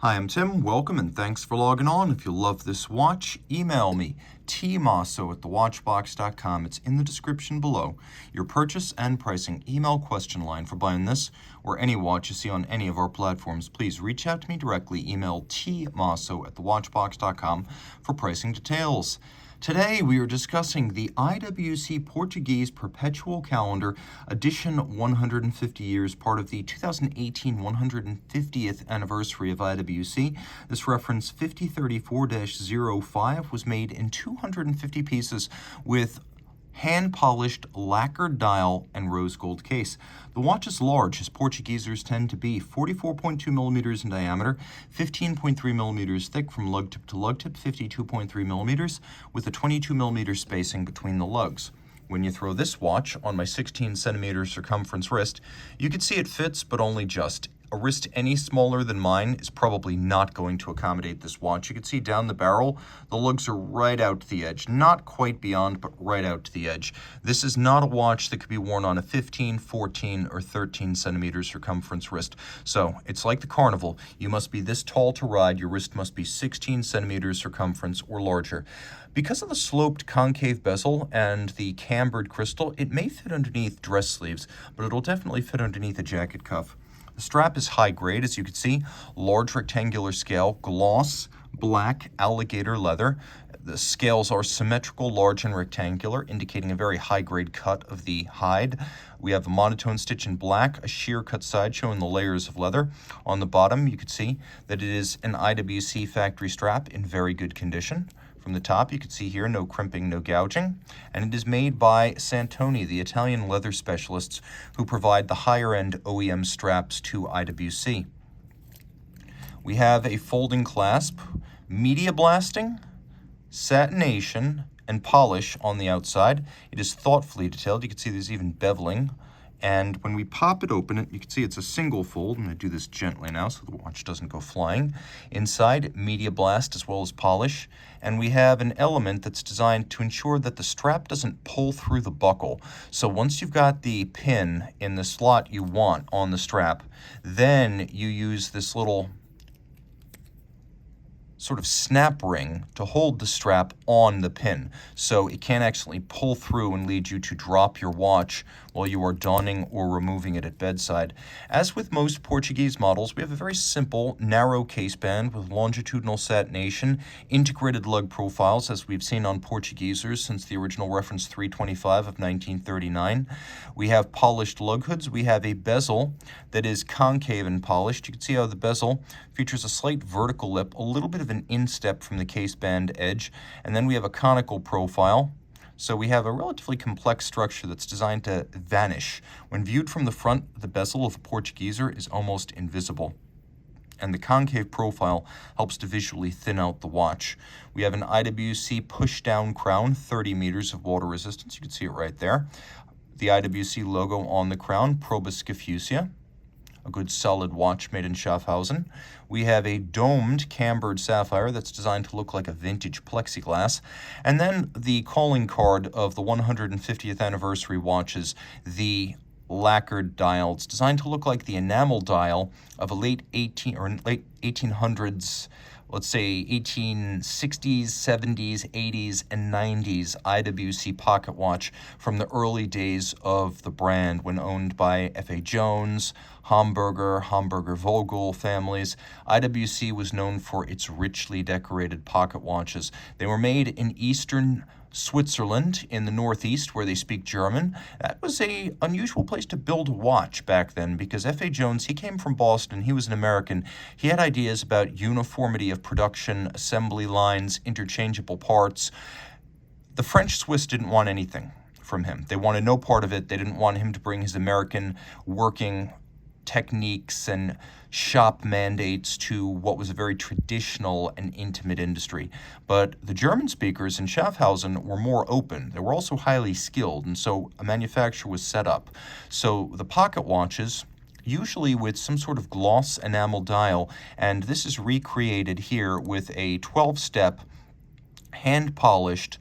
Hi, I'm Tim. Welcome and thanks for logging on. If you love this watch, email me, tmosso@thewatchbox.com. It's in the description below. Your purchase and pricing email question line for buying this or any watch you see on any of our platforms. Please reach out to me directly. Email tmosso@thewatchbox.com for pricing details. Today we are discussing the IWC Portugieser Perpetual Calendar, edition 150 years, part of the 2018 150th anniversary of IWC. This reference 5034-05 was made in 250 pieces with hand-polished lacquered dial and rose gold case. The watch is large, as Portugiesers tend to be, 44.2 millimeters in diameter, 15.3 millimeters thick from lug tip to lug tip, 52.3 millimeters, with a 22 millimeter spacing between the lugs. When you throw this watch on my 16 centimeter circumference wrist, you can see it fits, but only just. A wrist any smaller than mine is probably not going to accommodate this watch. You can see down the barrel, the lugs are right out to the edge. Not quite beyond, but right out to the edge. This is not a watch that could be worn on a 15, 14, or 13 centimeter circumference wrist. So it's like the Carnival. You must be this tall to ride. Your wrist must be 16 centimeters circumference or larger. Because of the sloped concave bezel and the cambered crystal, it may fit underneath dress sleeves, but it'll definitely fit underneath a jacket cuff. The strap is high grade, as you can see, large rectangular scale, gloss, black alligator leather. The scales are symmetrical, large and rectangular, indicating a very high grade cut of the hide. We have a monotone stitch in black, a sheer cut side showing the layers of leather. On the bottom, you can see that it is an IWC factory strap in very good condition. From the top, you can see here, no crimping, no gouging. And it is made by Santoni, the Italian leather specialists who provide the higher-end OEM straps to IWC. We have a folding clasp, media blasting, satination, and polish on the outside. It is thoughtfully detailed. You can see there's even beveling. And when we pop it open, you can see it's a single fold. I'm going to do this gently now so the watch doesn't go flying. Inside, media blast as well as polish. And we have an element that's designed to ensure that the strap doesn't pull through the buckle. So once you've got the pin in the slot you want on the strap, then you use this little sort of snap ring to hold the strap on the pin, so it can't actually pull through and lead you to drop your watch while you are donning or removing it at bedside. As with most Portuguese models, we have a very simple, narrow case band with longitudinal satination, integrated lug profiles, as we've seen on Portugiesers since the original reference 325 of 1939. We have polished lug hoods. We have a bezel that is concave and polished. You can see how the bezel features a slight vertical lip, a little bit of an instep from the case band edge, and then we have a conical profile. So we have a relatively complex structure that's designed to vanish. When viewed from the front, the bezel of the Portugieser is almost invisible, and the concave profile helps to visually thin out the watch. We have an IWC push-down crown, 30 meters of water resistance. You can see it right there. The IWC logo on the crown, Probus Fusia. A good solid watch made in Schaffhausen. We have a domed cambered sapphire that's designed to look like a vintage plexiglass. And then the calling card of the 150th anniversary watches, the lacquered dial. It's designed to look like the enamel dial of a late 1800s, let's say 1860s, 70s, 80s, and 90s IWC pocket watch from the early days of the brand when owned by F.A. Jones, Hamburger Vogel families. IWC was known for its richly decorated pocket watches. They were made in Eastern Switzerland in the Northeast, where they speak German. That was an unusual place to build a watch back then, because F.A. Jones, he came from Boston, he was an American. He had ideas about uniformity of production, assembly lines, interchangeable parts. The French-Swiss didn't want anything from him. They wanted no part of it. They didn't want him to bring his American working techniques and shop mandates to what was a very traditional and intimate industry. But the German speakers in Schaffhausen were more open. They were also highly skilled, and so a manufacturer was set up. So the pocket watches, usually with some sort of gloss enamel dial, and this is recreated here with a 12-step hand-polished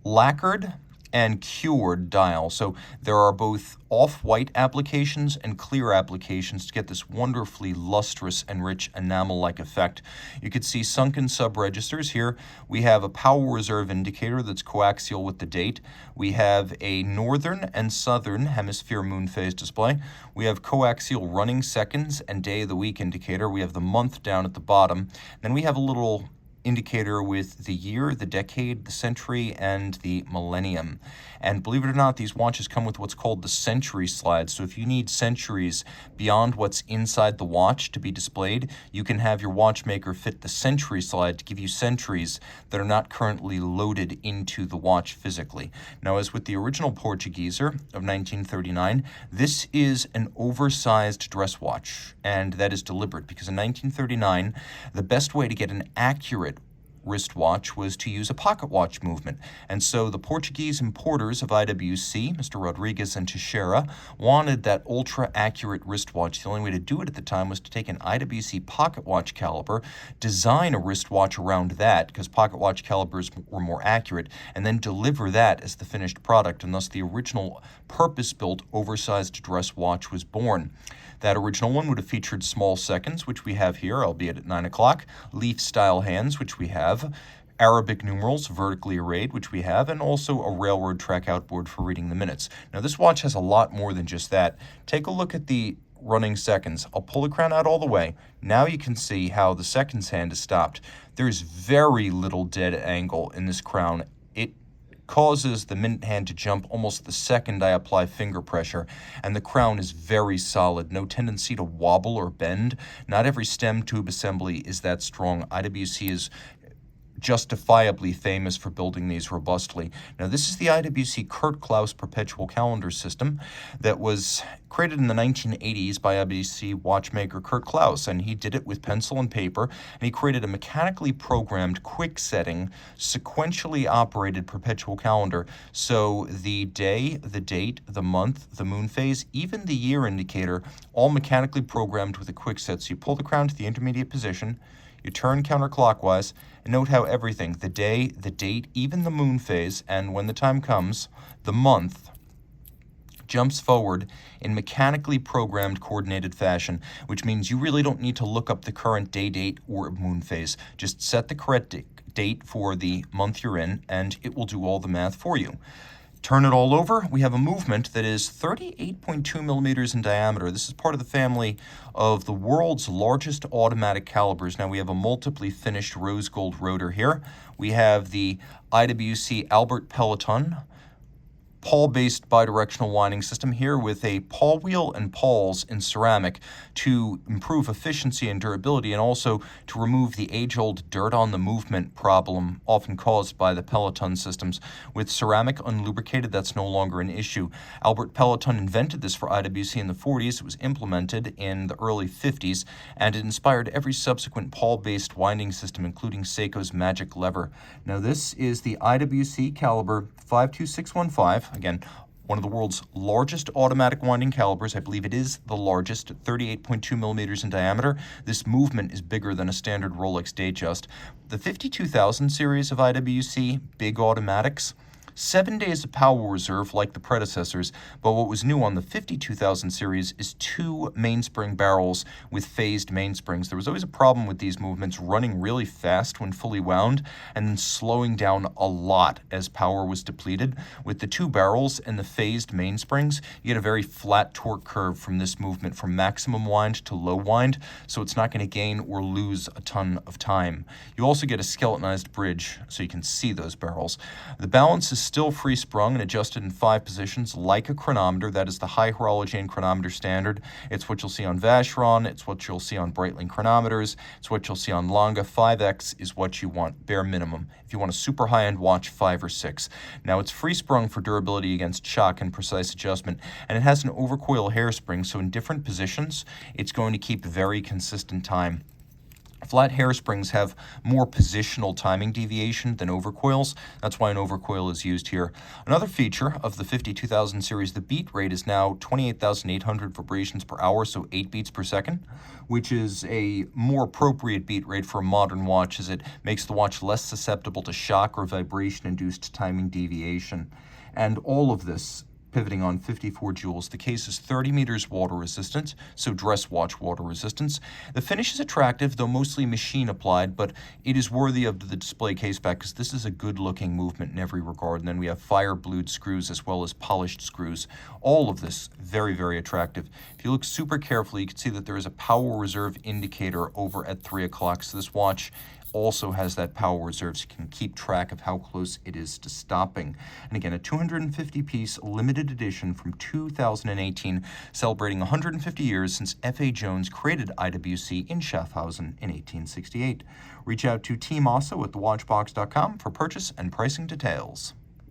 lacquered and cured dial. So there are both off-white applications and clear applications to get this wonderfully lustrous and rich enamel-like effect. You could see sunken sub-registers here. We have a power reserve indicator that's coaxial with the date. We have a northern and southern hemisphere moon phase display. We have coaxial running seconds and day of the week indicator. We have the month down at the bottom. Then we have a little indicator with the year, the decade, the century, and the millennium. And believe it or not, these watches come with what's called the century slide. So if you need centuries beyond what's inside the watch to be displayed, you can have your watchmaker fit the century slide to give you centuries that are not currently loaded into the watch physically. Now, as with the original Portugieser of 1939, this is an oversized dress watch, and that is deliberate because in 1939, the best way to get an accurate wristwatch was to use a pocket watch movement. And so the Portuguese importers of IWC, Mr. Rodriguez and Teixeira, wanted that ultra-accurate wristwatch. The only way to do it at the time was to take an IWC pocket watch caliber, design a wristwatch around that, because pocket watch calibers were more accurate, and then deliver that as the finished product, and thus the original purpose-built oversized dress watch was born. That original one would have featured small seconds, which we have here, albeit at 9 o'clock, leaf-style hands, which we have, Arabic numerals vertically arrayed, which we have, and also a railroad track outboard for reading the minutes. Now, this watch has a lot more than just that. Take a look at the running seconds. I'll pull the crown out all the way. Now you can see how the seconds hand is stopped. There's very little dead angle in this crown. It causes the minute hand to jump almost the second I apply finger pressure, and the crown is very solid, no tendency to wobble or bend. Not every stem tube assembly is that strong. IWC is justifiably famous for building these robustly. Now, this is the IWC Kurt Klaus Perpetual Calendar System that was created in the 1980s by IWC watchmaker Kurt Klaus, and he did it with pencil and paper, and he created a mechanically programmed, quick-setting, sequentially operated perpetual calendar. So the day, the date, the month, the moon phase, even the year indicator, all mechanically programmed with a quick set. So you pull the crown to the intermediate position, you turn counterclockwise, and note how everything, the day, the date, even the moon phase, and when the time comes, the month, jumps forward in mechanically programmed coordinated fashion, which means you really don't need to look up the current day, date, or moon phase. Just set the correct date for the month you're in, and it will do all the math for you. Turn it all over, we have a movement that is 38.2 millimeters in diameter. This is part of the family of the world's largest automatic calibers. Now we have a multiply finished rose gold rotor here. We have the IWC Albert Peloton pawl-based bidirectional winding system here with a pawl wheel and pawls in ceramic to improve efficiency and durability, and also to remove the age-old dirt on the movement problem often caused by the Peloton systems. With ceramic unlubricated, that's no longer an issue. Albert Peloton invented this for IWC in the 40s. It was implemented in the early 50s, and it inspired every subsequent pawl-based winding system, including Seiko's magic lever. Now this is the IWC caliber 52615. Again, one of the world's largest automatic winding calibers. I believe it is the largest, 38.2 millimeters in diameter. This movement is bigger than a standard Rolex Datejust. The 52000 series of IWC big automatics, 7 days of power reserve like the predecessors, but what was new on the 52000 series is 2 mainspring barrels with phased mainsprings. There was always a problem with these movements running really fast when fully wound and then slowing down a lot as power was depleted. With the 2 barrels and the phased mainsprings, you get a very flat torque curve from this movement from maximum wind to low wind, so it's not going to gain or lose a ton of time. You also get a skeletonized bridge so you can see those barrels. The balance is still free sprung and adjusted in 5 positions like a chronometer. That is the high horology and chronometer standard. It's what you'll see on Vacheron. It's what you'll see on Breitling chronometers. It's what you'll see on Longa. 5X is what you want, bare minimum. If you want a super high-end watch, 5 or 6. Now, it's free sprung for durability against shock and precise adjustment, and it has an overcoil hairspring, so in different positions, it's going to keep very consistent time. Flat hairsprings have more positional timing deviation than overcoils. That's why an overcoil is used here. Another feature of the 52000 series, the beat rate is now 28,800 vibrations per hour, so 8 beats per second, which is a more appropriate beat rate for a modern watch as it makes the watch less susceptible to shock or vibration-induced timing deviation. And all of this pivoting on 54 joules. The case is 30 meters water resistant, so dress watch water resistance. The finish is attractive, though mostly machine applied, but it is worthy of the display case back because this is a good looking movement in every regard. And then we have fire blued screws as well as polished screws. All of this very, very attractive. If you look super carefully, you can see that there is a power reserve indicator over at 3 o'clock. So this watch also has that power reserve, so you can keep track of how close it is to stopping. And again, a 250-piece limited edition from 2018, celebrating 150 years since F.A. Jones created IWC in Schaffhausen in 1868. Reach out to Team Mosso at thewatchbox.com for purchase and pricing details.